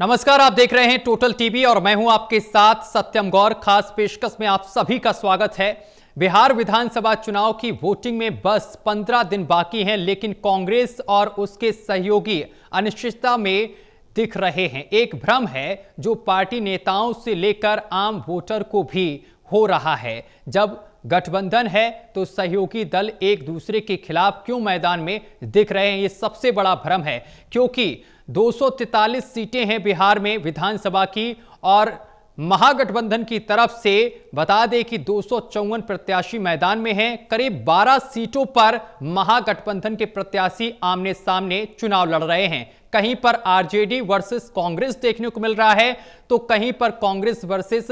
नमस्कार, आप देख रहे हैं टोटल टीवी और मैं हूं आपके साथ सत्यम गौर। खास पेशकश में आप सभी का स्वागत है। बिहार विधानसभा चुनाव की वोटिंग में बस 15 दिन बाकी हैं, लेकिन कांग्रेस और उसके सहयोगी अनिश्चितता में दिख रहे हैं। एक भ्रम है जो पार्टी नेताओं से लेकर आम वोटर को भी हो रहा है। जब गठबंधन है तो सहयोगी दल एक दूसरे के खिलाफ क्यों मैदान में दिख रहे हैं, ये सबसे बड़ा भ्रम है। क्योंकि 243 सीटें हैं बिहार में विधानसभा की और महागठबंधन की तरफ से बता दें कि 254 प्रत्याशी मैदान में हैं। करीब 12 सीटों पर महागठबंधन के प्रत्याशी आमने सामने चुनाव लड़ रहे हैं। कहीं पर आरजेडी वर्सेस कांग्रेस देखने को मिल रहा है, तो कहीं पर कांग्रेस वर्सेस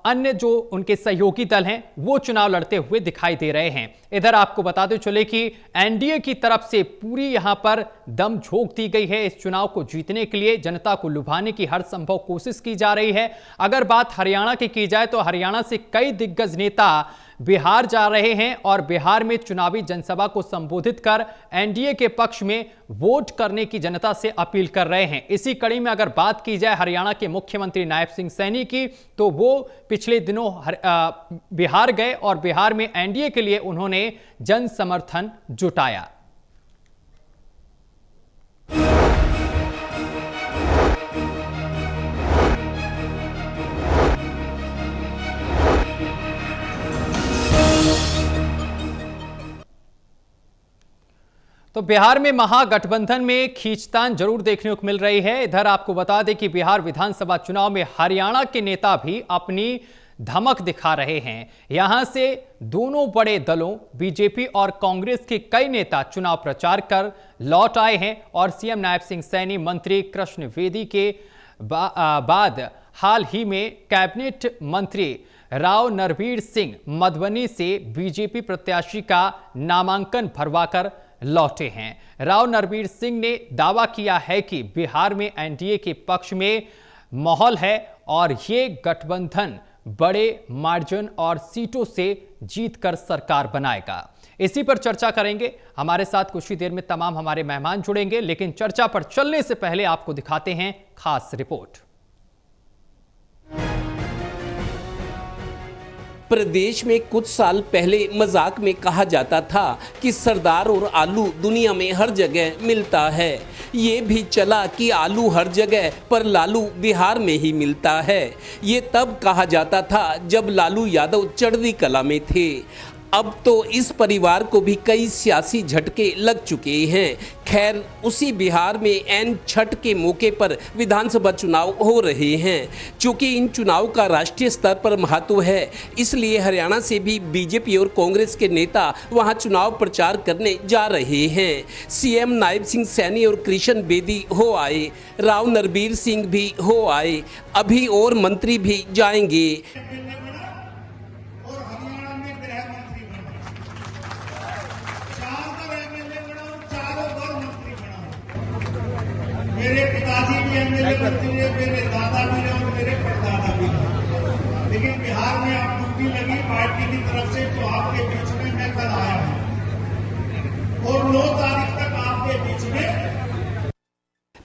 अन्य जो उनके सहयोगी दल हैं वो चुनाव लड़ते हुए दिखाई दे रहे हैं। इधर आपको बताते चले कि एनडीए की तरफ से पूरी यहां पर दम झोंक दी गई है। इस चुनाव को जीतने के लिए जनता को लुभाने की हर संभव कोशिश की जा रही है। अगर बात हरियाणा की जाए तो हरियाणा से कई दिग्गज नेता बिहार जा रहे हैं और बिहार में चुनावी जनसभा को संबोधित कर एनडीए के पक्ष में वोट करने की जनता से अपील कर रहे हैं। इसी कड़ी में अगर बात की जाए हरियाणा के मुख्यमंत्री नायब सिंह सैनी की, तो वो पिछले दिनों बिहार गए और बिहार में एनडीए के लिए उन्होंने जन समर्थन जुटाया। तो बिहार में महागठबंधन में खींचतान जरूर देखने को मिल रही है। इधर आपको बता दें कि बिहार विधानसभा चुनाव में हरियाणा के नेता भी अपनी धमक दिखा रहे हैं। यहां से दोनों बड़े दलों बीजेपी और कांग्रेस के कई नेता चुनाव प्रचार कर लौट आए हैं और सीएम नायब सिंह सैनी, मंत्री कृष्ण बेदी के बाद हाल ही में कैबिनेट मंत्री राव नरवीर सिंह मधुबनी से बीजेपी प्रत्याशी का नामांकन भरवाकर लौटे हैं। राव नरवीर सिंह ने दावा किया है कि बिहार में एनडीए के पक्ष में माहौल है और ये गठबंधन बड़े मार्जिन और सीटों से जीतकर सरकार बनाएगा। इसी पर चर्चा करेंगे। हमारे साथ कुछ ही देर में तमाम हमारे मेहमान जुड़ेंगे, लेकिन चर्चा पर चलने से पहले आपको दिखाते हैं खास रिपोर्ट। प्रदेश में कुछ साल पहले मजाक में कहा जाता था कि सरदार और आलू दुनिया में हर जगह मिलता है। ये भी चला कि आलू हर जगह पर लालू बिहार में ही मिलता है। ये तब कहा जाता था जब लालू यादव चढ़ती कला में थे। अब तो इस परिवार को भी कई सियासी झटके लग चुके हैं। खैर, उसी बिहार में एन छठ के मौके पर विधानसभा चुनाव हो रहे हैं। चूँकि इन चुनाव का राष्ट्रीय स्तर पर महत्व है, इसलिए हरियाणा से भी बीजेपी और कांग्रेस के नेता वहां चुनाव प्रचार करने जा रहे हैं। सीएम नायब सिंह सैनी और कृष्ण बेदी हो आए, राव नरवीर सिंह भी हो आए, अभी और मंत्री भी जाएंगे। मेरे पिताजी भी एमएलए मंत्री है, मेरे दादा भी है और मेरे परदादा भी है। लेकिन बिहार में आप ड्यूटी लगी पार्टी की तरफ से, तो आपके बीच में मैं कल आया हूं और 9 तारीख तक आपके बीच में।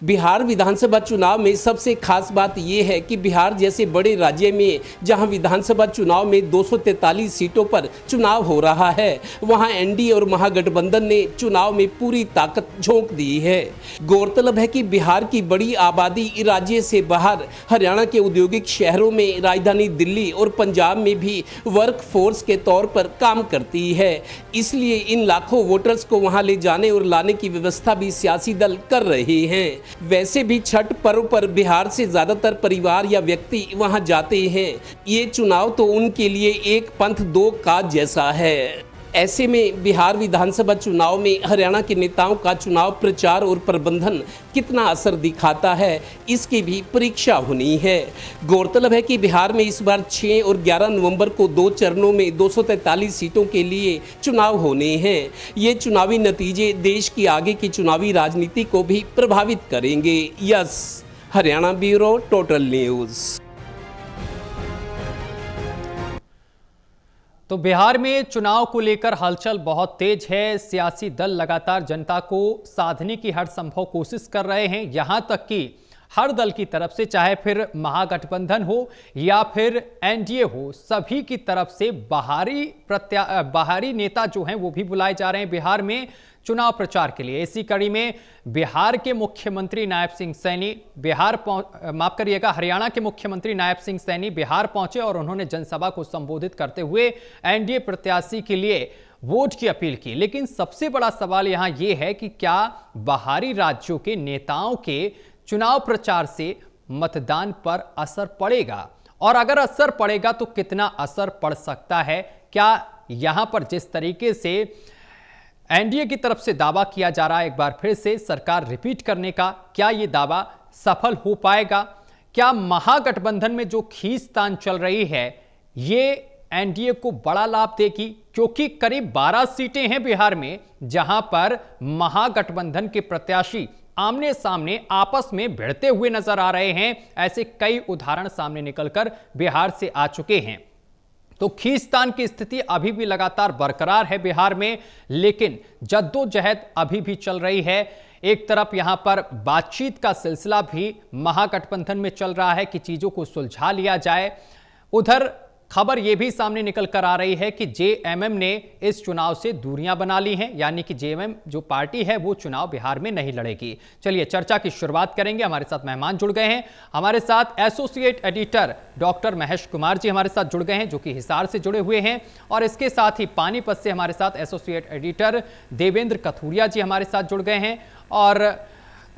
बिहार विधानसभा चुनाव में सबसे खास बात यह है कि बिहार जैसे बड़े राज्य में जहां विधानसभा चुनाव में 243 सीटों पर चुनाव हो रहा है, वहां एनडीए और महागठबंधन ने चुनाव में पूरी ताकत झोंक दी है। गौरतलब है कि बिहार की बड़ी आबादी राज्य से बाहर हरियाणा के औद्योगिक शहरों में, राजधानी दिल्ली और पंजाब में भी वर्क फोर्स के तौर पर काम करती है। इसलिए इन लाखों वोटर्स को वहां ले जाने और लाने की व्यवस्था भी सियासी दल कर रहे हैं। वैसे भी छठ पर्व पर बिहार से ज्यादातर परिवार या व्यक्ति वहां जाते हैं। ये चुनाव तो उनके लिए एक पंथ दो काज जैसा है। ऐसे में बिहार विधानसभा चुनाव में हरियाणा के नेताओं का चुनाव प्रचार और प्रबंधन कितना असर दिखाता है, इसकी भी परीक्षा होनी है। गौरतलब है कि बिहार में इस बार 6 और 11 नवंबर को 2 चरणों में 243 सीटों के लिए चुनाव होने हैं। ये चुनावी नतीजे देश की आगे की चुनावी राजनीति को भी प्रभावित करेंगे। Yes, Haryana bureau, total news. तो बिहार में चुनाव को लेकर हलचल बहुत तेज है। सियासी दल लगातार जनता को साधने की हर संभव कोशिश कर रहे हैं। यहां तक कि हर दल की तरफ से, चाहे फिर महागठबंधन हो या फिर एनडीए हो, सभी की तरफ से बाहरी नेता जो हैं वो भी बुलाए जा रहे हैं बिहार में चुनाव प्रचार के लिए। इसी कड़ी में बिहार के मुख्यमंत्री नायब सिंह सैनी हरियाणा के मुख्यमंत्री नायब सिंह सैनी बिहार पहुंचे और उन्होंने जनसभा को संबोधित करते हुए एनडीए प्रत्याशी के लिए वोट की अपील की। लेकिन सबसे बड़ा सवाल यहां यह है कि क्या बाहरी राज्यों के नेताओं के चुनाव प्रचार से मतदान पर असर पड़ेगा, और अगर असर पड़ेगा तो कितना असर पड़ सकता है? क्या यहां पर जिस तरीके से एनडीए की तरफ से दावा किया जा रहा है एक बार फिर से सरकार रिपीट करने का, क्या यह दावा सफल हो पाएगा? क्या महागठबंधन में जो खींचतान चल रही है ये एनडीए को बड़ा लाभ देगी? क्योंकि करीब 12 सीटें हैं बिहार में जहां पर महागठबंधन के प्रत्याशी आमने सामने आपस में भिड़ते हुए नजर आ रहे हैं। ऐसे कई उदाहरण सामने निकलकर बिहार से आ चुके हैं। तो खींचतान की स्थिति अभी भी लगातार बरकरार है बिहार में, लेकिन जद्दोजहद अभी भी चल रही है। एक तरफ यहां पर बातचीत का सिलसिला भी महागठबंधन में चल रहा है कि चीजों को सुलझा लिया जाए। उधर खबर यह भी सामने निकल कर आ रही है कि जेएमएम ने इस चुनाव से दूरियां बना ली हैं, यानी कि जेएमएम जो पार्टी है वो चुनाव बिहार में नहीं लड़ेगी। चलिए चर्चा की शुरुआत करेंगे। हमारे साथ मेहमान जुड़ गए हैं। हमारे साथ associate editor doctor Mahesh Kumar ji हमारे साथ जुड़ गए हैं, जो कि हिसार से जुड़े हुए हैं, और इसके साथ ही पानीपत से हमारे साथ एसोसिएट एडिटर देवेंद्र कथुरिया जी हमारे साथ जुड़ गए हैं, और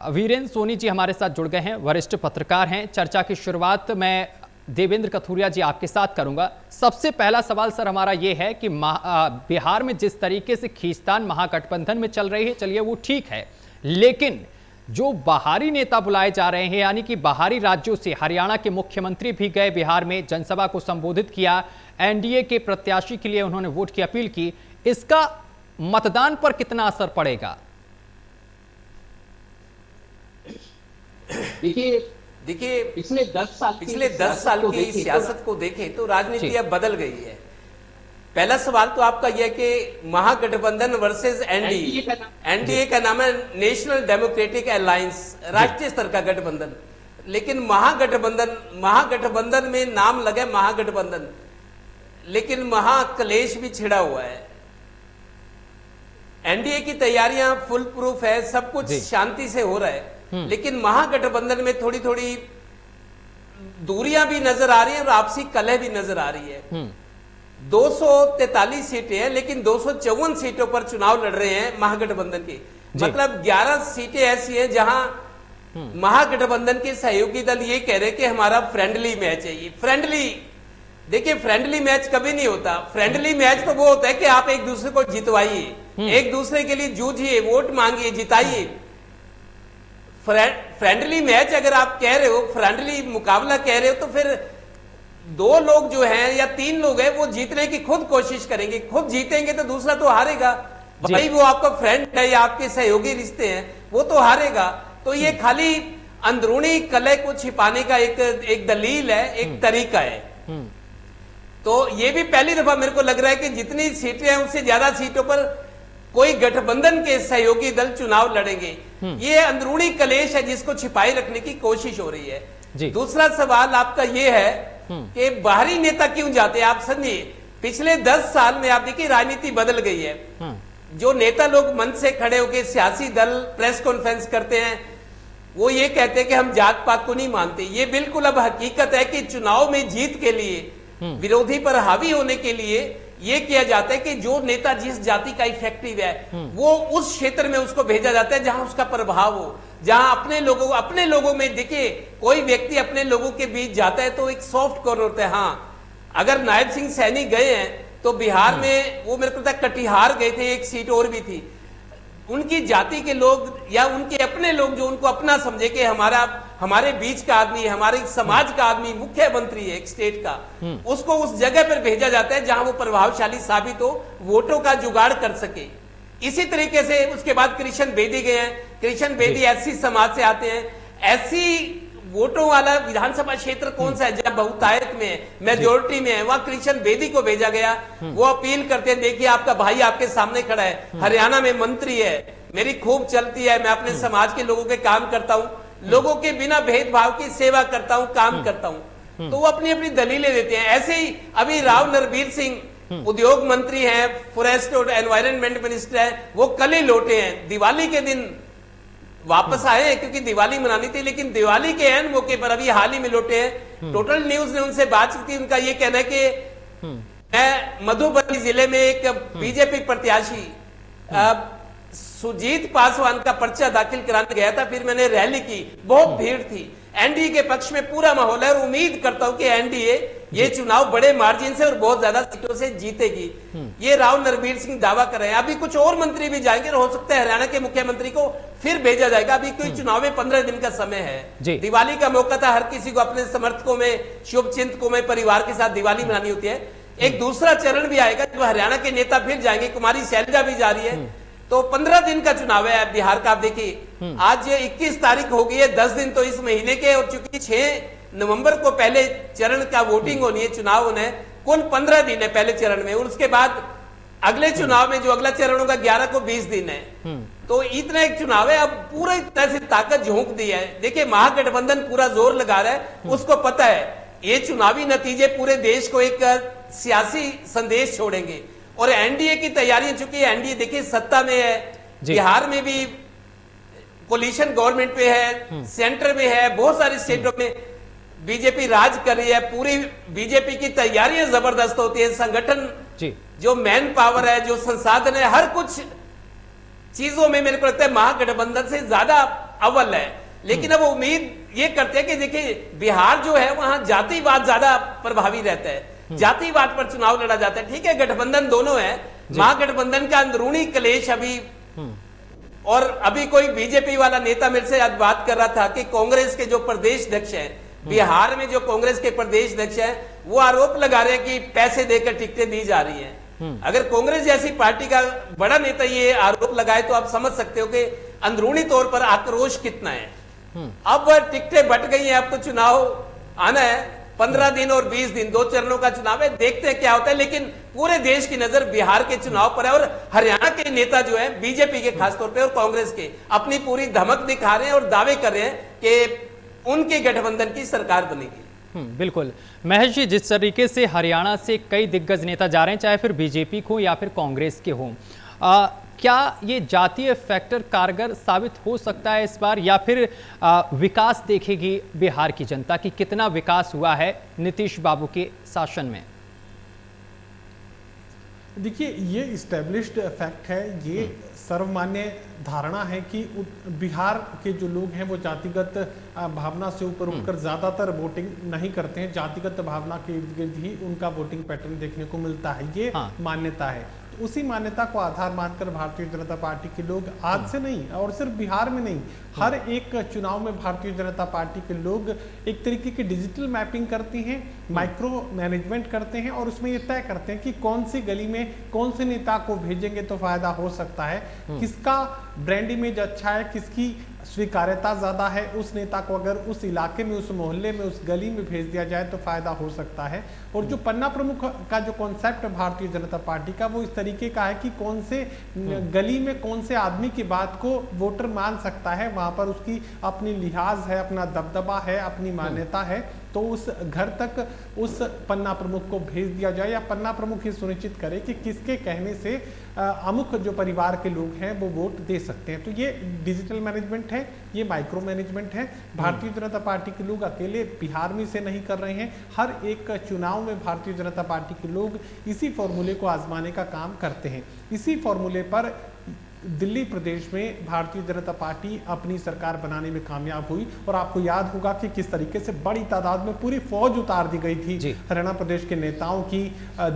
वीरेंद्र सोनी जी हमारे साथ जुड़ गए हैं, वरिष्ठ पत्रकार हैं। चर्चा की शुरुआत मैं देवेंद्र कथुरिया जी आपके साथ करूंगा। सबसे पहला सवाल सर हमारा यह है कि बिहार में जिस तरीके से खींचतान महागठबंधन में चल रही है, चलिए वो ठीक है, लेकिन जो बाहरी नेता बुलाए जा रहे हैं, यानी कि बाहरी राज्यों से, हरियाणा के मुख्यमंत्री भी गए बिहार में, जनसभा को संबोधित किया, एनडीए के प्रत्याशी के लिए उन्होंने वोट की अपील की, इसका मतदान पर कितना असर पड़ेगा? देखिए पिछले 10 साल की सियासत को देखें तो राजनीति अब बदल गई है। पहला सवाल तो आपका यह कि महागठबंधन वर्सेस एनडीए का नाम है नेशनल डेमोक्रेटिक अलायंस, राष्ट्रीय स्तर का गठबंधन। लेकिन महागठबंधन में नाम लगे महागठबंधन, लेकिन महाकलेश भी छिड़ा हुआ है। एनडीए की तैयारियां फुल प्रूफ है, सब कुछ शांति से हो रहा है, लेकिन महागठबंधन में थोड़ी थोड़ी दूरियां भी नजर आ रही है और आपसी कलह भी नजर आ रही है। 243 सीटें हैं, लेकिन 254 सीटों पर चुनाव लड़ रहे हैं महागठबंधन के। मतलब 11 सीटें ऐसी हैं जहां महागठबंधन के सहयोगी दल ये कह रहे हैं कि हमारा फ्रेंडली मैच है। ये फ्रेंडली, देखिए फ्रेंडली मैच कभी नहीं होता। फ्रेंडली मैच तो वो होता है कि आप एक दूसरे को जितवाइए, एक दूसरे के लिए जूझिए, वोट मांगिए, जिताइए। फ्रेंडली मैच अगर आप कह रहे हो, फ्रेंडली मुकाबला कह रहे हो, तो फिर 2 लोग जो हैं या 3 लोग हैं वो जीतने की खुद कोशिश करेंगे। खुद जीतेंगे तो दूसरा तो हारेगा। भाई वो आपका फ्रेंड है या आपके सहयोगी रिश्ते हैं, वो तो हारेगा। तो ये खाली अंदरूनी कलह को छिपाने का एक दलील है, एक तरीका है। तो ये भी पहली दफा मेरे को लग रहा है कि जितनी सीटें हैं उससे ज्यादा सीटों पर कोई गठबंधन के सहयोगी दल चुनाव लड़ेंगे। ये अंदरूनी कलेश है जिसको छिपाए रखने की कोशिश हो रही है। दूसरा सवाल आपका ये है कि बाहरी नेता क्यों जाते हैं। आप समझिए पिछले 10 साल में आप देखिए राजनीति बदल गई है। जो नेता लोग मंच से खड़े होकर सियासी दल प्रेस कॉन्फ्रेंस करते हैं, वो ये कहते हैं कि हम जात पात को नहीं मानते। ये बिल्कुल अब हकीकत है कि चुनाव में जीत के लिए, विरोधी पर हावी होने के लिए ये किया जाता है कि जो नेता जिस जाति का इफेक्टिव है वो उस क्षेत्र में उसको भेजा जाता है जहां उसका प्रभाव हो, जहां अपने लोगों में देखिए कोई व्यक्ति अपने लोगों के बीच जाता है तो एक सॉफ्ट कॉर्नर होता है। हाँ, अगर नायब सिंह सैनी गए हैं तो बिहार में वो मेरे को लगता है कटिहार गए थे, एक सीट और भी थी। उनकी जाति के लोग या उनके अपने लोग जो उनको अपना समझे कि हमारे बीच का आदमी, हमारे समाज का आदमी मुख्यमंत्री है एक स्टेट का, उसको उस जगह पर भेजा जाता है जहां वो प्रभावशाली साबित हो, वोटों का जुगाड़ कर सके। इसी तरीके से उसके बाद कृष्ण बेदी गए हैं। कृष्ण बेदी एससी समाज से आते हैं। एससी वोटों वाला विधानसभा क्षेत्र कौन सा है जब बहुतायत में, मेजोरिटी में है, वहां कृष्ण बेदी को भेजा गया। वो अपील करते हैं, देखिए आपका भाई आपके सामने खड़ा है, हरियाणा में मंत्री है, मेरी खूब चलती है, मैं अपने समाज के लोगों के काम करता हूं, लोगों के बिना भेदभाव की सेवा करता हूं, काम करता हूं, तो वो अपनी अपनी दलीलें देते हैं। ऐसे ही अभी राव नरबीर सिंह उद्योग मंत्री हैं, फॉरेस्ट और एनवायरनमेंट मिनिस्टर हैं, वो कल ही लौटे हैं, दिवाली के दिन वापस आए हैं क्योंकि दिवाली मनानी थी, लेकिन दिवाली के एन मौके पर अभी हाल ही में लौटे हैं। टोटल न्यूज ने उनसे बात की थी, उनका ये कहना है कि मैं मधुबनी जिले में एक बीजेपी प्रत्याशी सुजीत पासवान का पर्चा दाखिल कराने गया था, फिर मैंने रैली की, बहुत भीड़ थी, एनडीए के पक्ष में पूरा माहौल है और उम्मीद करता हूं कि एनडीए ये चुनाव बड़े मार्जिन से और बहुत ज्यादा सीटों से जीतेगी। ये राव नरबीर सिंह दावा कर रहे हैं। अभी कुछ और मंत्री भी जाएंगे और हो सकता है हरियाणा के मुख्यमंत्री को फिर भेजा जाएगा। अभी कोई चुनाव में 15 दिन का समय है, दिवाली का मौका था, हर किसी को अपने समर्थकों में, शुभ चिंतकों में परिवार के साथ दिवाली मनानी होती है। एक दूसरा चरण भी आएगा जब हरियाणा के नेता फिर जाएंगे, कुमारी शैलजा भी जा रही है, तो 15 दिन का चुनाव है बिहार का। आप देखिए आज 21 तारीख हो गई है, 10 दिन तो इस महीने के, और चूंकि 6 नवंबर को पहले चरण का वोटिंग होनी है, चुनाव होना है, कुल 15 दिन है पहले चरण में, और उसके बाद अगले चुनाव में जो अगला चरण होगा 11 को 20 दिन है। तो इतना एक चुनाव है। अब पूरी तरह से ताकत झोंक दी है। देखिए महागठबंधन पूरा जोर लगा रहा है, उसको पता है ये चुनावी नतीजे पूरे देश को एक सियासी संदेश छोड़ेंगे। और एनडीए की तैयारियां, चूंकि एनडीए देखिए सत्ता में है, बिहार में भी कोलिशन गवर्नमेंट पे है, सेंटर में है, बहुत सारे स्टेटों में बीजेपी राज कर रही है, पूरी बीजेपी की तैयारियां जबरदस्त होती है। संगठन जो मैन पावर है, जो संसाधन है, हर कुछ चीजों में मेरे को लगता है महागठबंधन से ज्यादा अव्वल है। लेकिन अब उम्मीद ये करते हैं कि देखिए बिहार जो है वहां जातिवाद ज्यादा प्रभावी रहता है, जातिवाद पर चुनाव लड़ा जाता है। ठीक है, गठबंधन दोनों है, महागठबंधन का अंदरूनी क्लेश अभी, और अभी कोई बीजेपी वाला नेता मेरे से आज बात कर रहा था कि कांग्रेस के जो प्रदेश अध्यक्ष हैं बिहार में, जो कांग्रेस के प्रदेश अध्यक्ष हैं, वो आरोप लगा रहे हैं कि पैसे देकर टिकटें दी जा रही हैं। अगर कांग्रेस जैसी पार्टी का बड़ा नेता ये आरोप लगाए तो आप समझ सकते हो कि अंदरूनी तौर पर आक्रोश कितना है। अब टिकटें बट गई हैं, अब तो चुनाव आना है, 15 दिन और 20 दिन, 2 चरणों का चुनाव है, देखते हैं क्या होता है। लेकिन पूरे देश की नजर बिहार के चुनाव पर है, और हरियाणा के नेता जो है बीजेपी के खासतौर पे और कांग्रेस के अपनी पूरी धमक दिखा रहे हैं और दावे कर रहे हैं कि उनके गठबंधन की सरकार बनेगी। बिल्कुल महेश जी, जिस तरीके से हरियाणा से कई दिग्गज नेता जा रहे हैं, चाहे फिर बीजेपी को या फिर कांग्रेस के हों, क्या ये जातीय फैक्टर कारगर साबित हो सकता है इस बार, या फिर विकास देखेगी बिहार की जनता की कितना विकास हुआ है नीतीश बाबू के शासन में? देखिए ये इस्टेब्लिश्ड फैक्ट है, ये सर्वमान्य धारणा है कि बिहार के जो लोग हैं वो जातिगत भावना से ऊपर उठकर ज़्यादातर वोटिंग नहीं करते हैं, जातिगत भावना के इर्द गिर्द ही उनका वोटिंग पैटर्न देखने को मिलता है, ये मान्यता है। तो उसी मान्यता को आधार मानकर भारतीय जनता पार्टी के लोग आज से नहीं, और सिर्फ बिहार में नहीं, हर एक चुनाव में भारतीय जनता पार्टी के लोग एक तरीके की डिजिटल मैपिंग करती हैं, माइक्रो मैनेजमेंट करते हैं, और उसमें ये तय करते हैं कि कौन सी गली में कौन से नेता को भेजेंगे तो फायदा हो सकता है, किसका ब्रांड इमेज अच्छा है, किसकी स्वीकार्यता ज़्यादा है, उस नेता को अगर उस इलाके में, उस मोहल्ले में, उस गली में भेज दिया जाए तो फायदा हो सकता है। और जो पन्ना प्रमुख का जो कॉन्सेप्ट है भारतीय जनता पार्टी का, वो इस तरीके का है कि कौन से गली में कौन से आदमी की बात को वोटर मान सकता है, वहाँ पर उसकी अपनी लिहाज है, अपना दबदबा है, अपनी मान्यता है, तो उस घर तक उस पन्ना प्रमुख को भेज दिया जाए, या पन्ना प्रमुख ये सुनिश्चित करे कि किसके कहने से अमुक जो परिवार के लोग हैं वो वोट दे सकते हैं। तो ये डिजिटल मैनेजमेंट है, ये माइक्रो मैनेजमेंट है। भारतीय जनता पार्टी के लोग अकेले बिहार में से नहीं कर रहे हैं, हर एक चुनाव में भारतीय जनता पार्टी के लोग इसी फॉर्मूले को आजमाने का काम करते हैं। इसी फॉर्मूले पर दिल्ली प्रदेश में भारतीय जनता पार्टी अपनी सरकार बनाने में कामयाब हुई, और आपको याद होगा कि किस तरीके से बड़ी तादाद में पूरी फौज उतार दी गई थी हरियाणा प्रदेश के नेताओं की।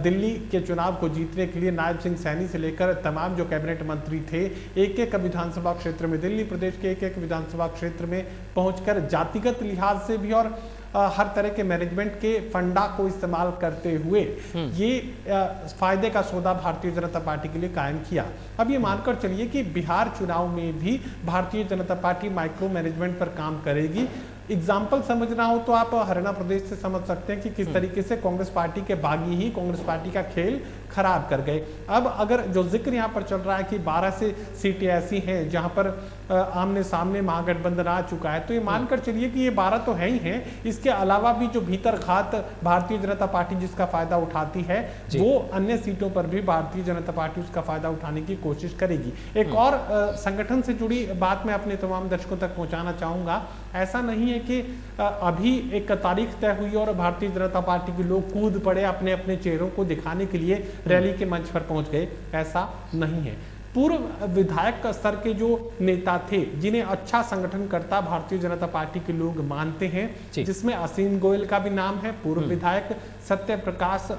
दिल्ली के चुनाव को जीतने के लिए नायब सिंह सैनी से लेकर तमाम जो कैबिनेट मंत्री थे, एक एक विधानसभा क्षेत्र में, दिल्ली प्रदेश के एक एक विधानसभा क्षेत्र में पहुंचकर जातिगत लिहाज से भी और हर तरह के मैनेजमेंट के फंडा को इस्तेमाल करते हुए ये फायदे का सौदा भारतीय जनता पार्टी के लिए कायम किया। अब ये मानकर चलिए कि बिहार चुनाव में भी Bharatiya Janata party micro management पर काम करेगी। एग्जाम्पल समझना हो तो आप हरियाणा प्रदेश से समझ सकते हैं कि किस तरीके से कांग्रेस पार्टी के बागी ही कांग्रेस पार्टी का खेल खराब कर गए। अब अगर जो जिक्र यहाँ पर चल रहा है कि 12 से सीटें ऐसी हैं जहां पर आमने सामने महागठबंधन आ चुका है, तो ये मानकर चलिए कि ये 12 तो है ही हैं, इसके अलावा भी जो भीतर घात भारतीय जनता पार्टी जिसका फायदा उठाती है, वो अन्य सीटों पर भी भारतीय जनता पार्टी उसका फायदा उठाने की कोशिश करेगी। एक और संगठन से जुड़ी बात मैं अपने तमाम दर्शकों तक पहुंचाना चाहूंगा। ऐसा नहीं है कि अभी एक तारीख तय हुई और भारतीय जनता पार्टी के लोग कूद पड़े, अपने अपने चेहरों को दिखाने के लिए रैली के मंच पर पहुंच गए, ऐसा नहीं है। पूर्व विधायक स्तर के जो नेता थे, जिन्हें अच्छा संगठनकर्ता भारतीय जनता पार्टी के लोग मानते हैं, जिसमें असीम गोयल का भी नाम है, पूर्व विधायक सत्य प्रकाश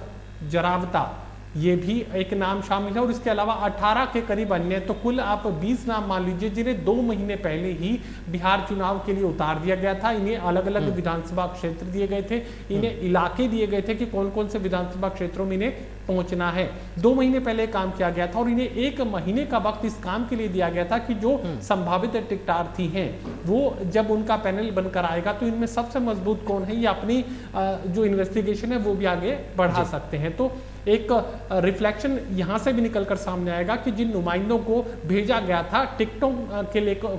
जरावता, ये भी एक नाम शामिल है, और इसके अलावा 18 के करीब अन्य, तो कुल आप 20 नाम मान लीजिए जिन्हें 2 महीने पहले ही बिहार चुनाव के लिए उतार दिया गया था। इन्हें अलग अलग विधानसभा क्षेत्र दिए गए थे, इन्हें इलाके दिए गए थे कि कौन कौन से विधानसभा क्षेत्रों में इन्हें पहुंचना है। 2 महीने पहले काम किया गया था और इन्हें 1 महीने का वक्त इस काम के लिए दिया गया था कि जो संभावित टिकटार्थी हैं वो जब उनका पैनल बनकर आएगा तो इनमें सबसे मजबूत कौन है, ये अपनी जो इन्वेस्टिगेशन है वो भी आगे बढ़ा सकते हैं। तो एक रिफ्लेक्शन यहां से भी निकलकर सामने आएगा कि जिन नुमाइंदों को भेजा गया था टिकटों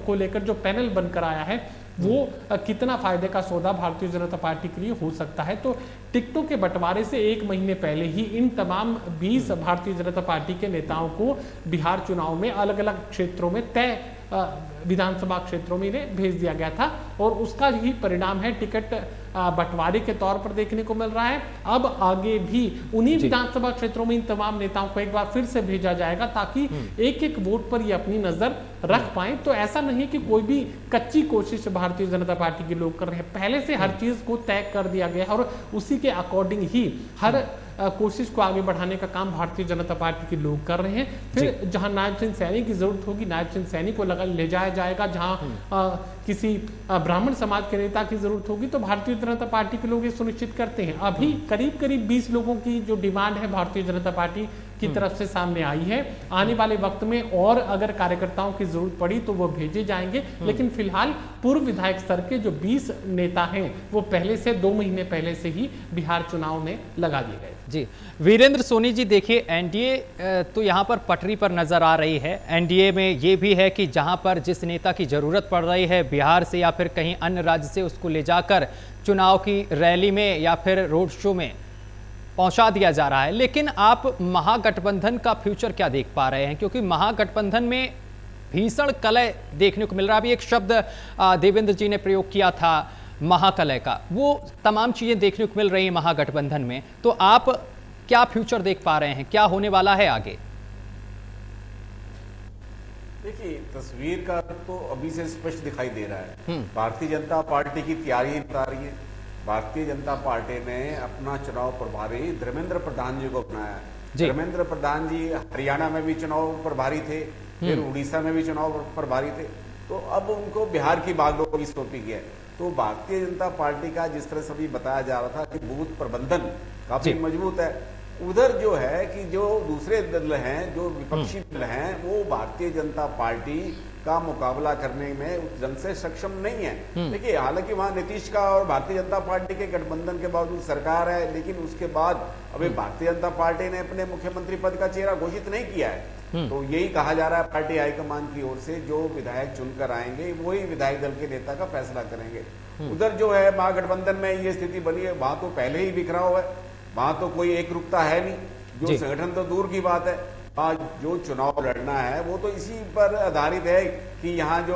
को लेकर जो पैनल बनकर आया है वो कितना फायदे का सौदा भारतीय जनता पार्टी के लिए हो सकता है। तो टिकटों के बंटवारे से 1 महीने पहले ही इन तमाम 20 भारतीय जनता पार्टी के नेताओं को बिहार चुनाव में अलग अलग क्षेत्रों में तय विधानसभा क्षेत्रों में इन्हें भेज दिया गया था और उसका ही परिणाम है टिकट बंटवारे के तौर पर देखने को मिल रहा है। अब आगे भी उन्हीं विधानसभा क्षेत्रों में इन तमाम नेताओं को एक बार फिर से भेजा जाएगा ताकि एक एक वोट पर ये अपनी नजर रख पाए। तो ऐसा नहीं कि कोई भी कच्ची कोशिश भारतीय जनता पार्टी के लोग कर रहे हैं, पहले से हर चीज को तय कर दिया गया है और उसी के अकॉर्डिंग ही हर कोशिश को आगे बढ़ाने का काम भारतीय जनता पार्टी के लोग कर रहे हैं। फिर जहां नायब सिंह सैनी की जरूरत होगी नायब सिंह सैनी को ले जाया जाएगा, जहां किसी ब्राह्मण समाज के नेता की जरूरत होगी तो भारतीय जनता पार्टी के लोग ये सुनिश्चित करते हैं। अभी करीब करीब 20 लोगों की जो डिमांड है भारतीय जनता पार्टी की तरफ से सामने आई है। आने वाले वक्त में और अगर कार्यकर्ताओं की जरूरत पड़ी तो वो भेजे जाएंगे, लेकिन फिलहाल पूर्व विधायक स्तर के जो 20 नेता हैं वो पहले से 2 महीने पहले से ही बिहार चुनाव में लगा दिए गए। जी वीरेंद्र सोनी जी, देखिए एनडीए तो यहाँ पर पटरी पर नजर आ रही है। एनडीए में ये भी है कि जहाँ पर जिस नेता की जरूरत पड़ रही है बिहार से या फिर कहीं अन्य राज्य से उसको ले जाकर चुनाव की रैली में या फिर रोड शो में पहुंचा दिया जा रहा है। लेकिन आप महागठबंधन का फ्यूचर क्या देख पा रहे हैं, क्योंकि महागठबंधन में भीषण कलह देखने को मिल रहा है। अभी एक शब्द देवेंद्र जी ने प्रयोग किया था महाकलह का, वो तमाम चीजें देखने को मिल रही हैं महागठबंधन में। तो आप क्या फ्यूचर देख पा रहे हैं, क्या होने वाला है आगे? देखिए तस्वीर का तो अभी से स्पष्ट दिखाई दे रहा है। भारतीय जनता पार्टी की तैयारी बता रही है। भारतीय जनता पार्टी ने अपना चुनाव प्रभारी धर्मेंद्र प्रधान जी को बनाया। धर्मेंद्र प्रधान जी हरियाणा में भी चुनाव प्रभारी थे, फिर उड़ीसा में भी चुनाव प्रभारी थे, तो अब उनको बिहार की बागडोर सौंपी गई है। तो भारतीय जनता पार्टी का जिस तरह से भी बताया जा रहा था कि बूथ प्रबंधन काफी मजबूत है, उधर जो है कि जो दूसरे दल हैं, जो विपक्षी दल हैं, वो भारतीय जनता पार्टी का मुकाबला करने में उस ढंग से सक्षम नहीं है। देखिए हालांकि वहां नीतीश का और भारतीय जनता पार्टी के गठबंधन के बावजूद सरकार है, लेकिन उसके बाद अभी भारतीय जनता पार्टी ने अपने मुख्यमंत्री पद का चेहरा घोषित नहीं किया है। तो यही कहा जा रहा है पार्टी हाईकमान की ओर से जो विधायक चुनकर आएंगे वही विधायक दल के नेता का फैसला करेंगे। उधर जो है महागठबंधन में ये स्थिति बनी है, वहां तो पहले ही बिखराव है, वहां तो कोई एक रुकता है नहीं, जो संगठन तो दूर की बात है। आज जो चुनाव लड़ना है वो तो इसी पर आधारित है कि यहाँ जो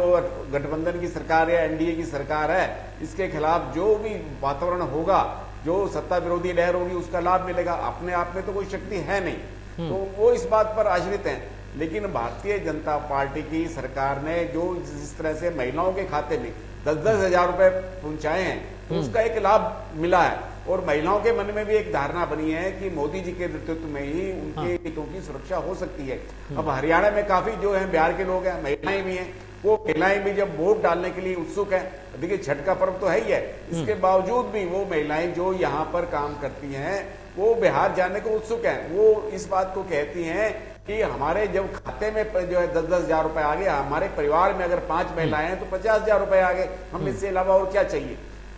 गठबंधन की सरकार है, एनडीए की सरकार है, इसके खिलाफ जो भी वातावरण होगा, जो सत्ता विरोधी लहर होगी, उसका लाभ मिलेगा। अपने आप में तो कोई शक्ति है नहीं, तो वो इस बात पर आश्रित हैं। लेकिन भारतीय जनता पार्टी की सरकार ने जो जिस तरह से महिलाओं के खाते में 10-10 हजार रुपए पहुंचाए हैं, तो उसका एक लाभ मिला है। और महिलाओं के मन में भी एक धारणा बनी है कि मोदी जी के नेतृत्व में ही उनके हितों की सुरक्षा हो सकती है। अब हरियाणा में काफी जो है बिहार के लोग हैं, महिलाएं भी हैं, वो महिलाएं भी जब वोट डालने के लिए उत्सुक हैं। देखिए छठ का पर्व तो है ही है, इसके बावजूद भी वो महिलाएं जो यहाँ पर काम करती हैं वो बिहार जाने को उत्सुक हैं। वो इस बात को कहती हैं कि हमारे जब खाते में जो है 10-10 हजार रुपए आ गए, हमारे परिवार में अगर 5 महिलाएं हैं तो 50 हजार रुपए आ गए, हमें इससे अलावा और क्या चाहिए।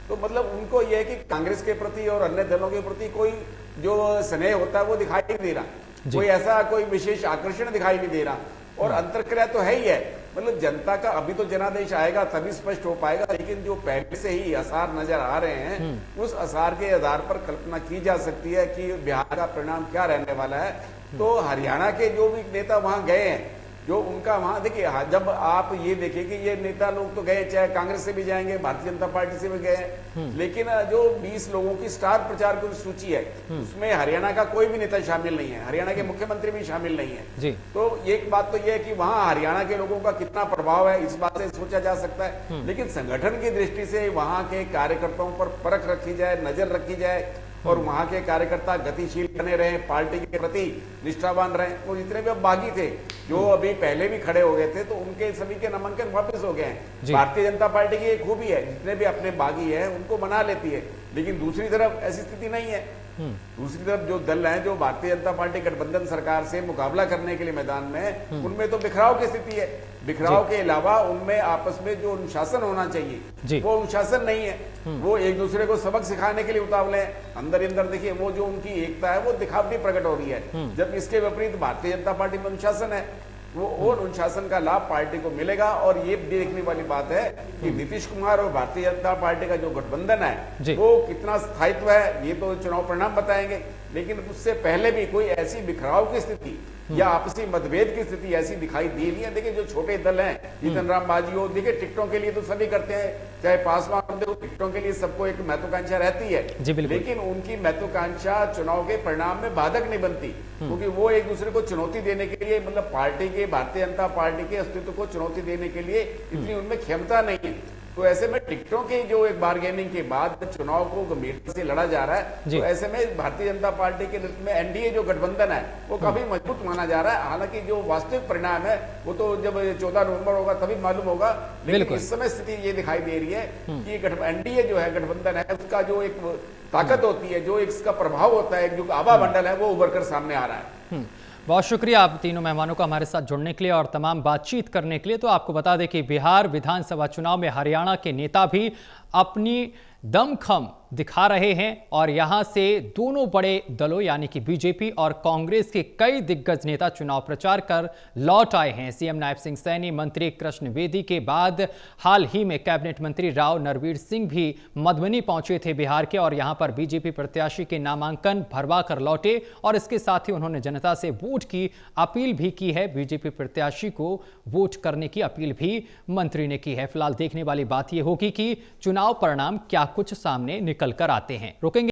तो मतलब उनको यह है कि कांग्रेस के प्रति और अन्य दलों के प्रति कोई जो स्नेह होता है वो दिखाई नहीं दे रहा। कोई ऐसा कोई विशेष आकर्षण दिखाई नहीं दे रहा। और अंतर्क्रिया तो है ही है, मतलब जनता का अभी तो जनादेश आएगा तभी स्पष्ट हो पाएगा, लेकिन जो पहले से ही आसार नजर आ रहे हैं उस आसार के आधार पर कल्पना की जा सकती है कि बिहार का परिणाम क्या रहने वाला है। तो हरियाणा के जो भी नेता वहां गए हैं, जो उनका वहां देखिए, जब आप ये देखिए कि ये नेता लोग तो गए, चाहे कांग्रेस से भी जाएंगे, भारतीय जनता पार्टी से भी गए, लेकिन जो 20 लोगों की स्टार प्रचार की सूची है उसमें हरियाणा का कोई भी नेता शामिल नहीं है, हरियाणा के मुख्यमंत्री भी शामिल नहीं है जी। तो एक बात तो यह है कि वहां हरियाणा के लोगों का कितना प्रभाव है इस बात से सोचा जा सकता है, लेकिन संगठन की दृष्टि से वहां के कार्यकर्ताओं पर परख रखी जाए, नजर रखी जाए और वहां के कार्यकर्ता गतिशील बने रहे, पार्टी के प्रति निष्ठावान रहे। और जितने भी अब बागी थे, जो अभी पहले भी खड़े हो गए थे, तो उनके सभी के नामांकन वापस हो गए हैं। भारतीय जनता पार्टी की एक खूबी है, जितने भी अपने बागी है उनको बना लेती है, लेकिन दूसरी तरफ ऐसी स्थिति नहीं है। दूसरी तरफ जो दल हैं, जो भारतीय जनता पार्टी गठबंधन सरकार से मुकाबला करने के लिए मैदान में, उनमें तो बिखराव की स्थिति है। बिखराव के अलावा उनमें आपस में जो अनुशासन होना चाहिए वो अनुशासन नहीं है। वो एक दूसरे को सबक सिखाने के लिए उतावले हैं, अंदर अंदर देखिए वो जो उनकी एकता है वो दिखावटी प्रकट हो रही है, जब इसके विपरीत भारतीय जनता पार्टी में अनुशासन है, वो अनुशासन का लाभ पार्टी को मिलेगा। और ये देखने वाली बात है कि नीतीश कुमार और भारतीय जनता पार्टी का जो गठबंधन है वो कितना स्थायित्व है, ये तो चुनाव परिणाम बताएंगे, लेकिन उससे पहले भी कोई ऐसी बिखराव की स्थिति या आपसी मतभेद की स्थिति ऐसी दिखाई दे रही है। देखिए जो छोटे दल हैं, जीतन राम मांझी हो, देखिए टिकटों के लिए तो सभी करते हैं, चाहे पासवान हो, टिकटों के लिए सबको एक महत्वाकांक्षा रहती है, लेकिन उनकी महत्वाकांक्षा चुनाव के परिणाम में बाधक नहीं बनती, क्योंकि वो एक दूसरे को चुनौती देने के लिए, मतलब पार्टी के, भारतीय जनता पार्टी के अस्तित्व को चुनौती देने के लिए इतनी उनमें क्षमता नहीं है। तो ऐसे में टिकटों की जो एक बार्गेनिंग के बाद चुनाव को गंभीरता से लड़ा जा रहा है, तो ऐसे में भारतीय जनता पार्टी के नेतृत्व में एनडीए जो गठबंधन है वो काफी मजबूत माना जा रहा है। हालांकि जो वास्तविक परिणाम है वो तो जब 14 नवंबर होगा तभी मालूम होगा, लेकिन इस समय स्थिति ये दिखाई दे रही है कि एनडीए जो है गठबंधन है उसका जो एक ताकत होती है, जो इसका प्रभाव होता है, जो आभा मंडल है वो उभर कर सामने आ रहा है। बहुत शुक्रिया आप तीनों मेहमानों का हमारे साथ जुड़ने के लिए और तमाम बातचीत करने के लिए। तो आपको बता दें कि बिहार विधानसभा चुनाव में हरियाणा के नेता भी अपनी दमखम दिखा रहे हैं और यहां से दोनों बड़े दलों यानी कि बीजेपी और कांग्रेस के कई दिग्गज नेता चुनाव प्रचार कर लौट आए हैं। सीएम नायब सिंह सैनी, मंत्री कृष्ण बेदी के बाद हाल ही में कैबिनेट मंत्री राव नरवीर सिंह भी मधुबनी पहुंचे थे बिहार के और यहां पर बीजेपी प्रत्याशी के नामांकन भरवा कर लौटे और इसके साथ ही उन्होंने जनता से वोट की अपील भी की है। बीजेपी प्रत्याशी को वोट करने की अपील भी मंत्री ने की है। फिलहाल देखने वाली बात यह होगी कि चुनाव परिणाम क्या कुछ सामने निकल कर आते हैं। रुकेंगे।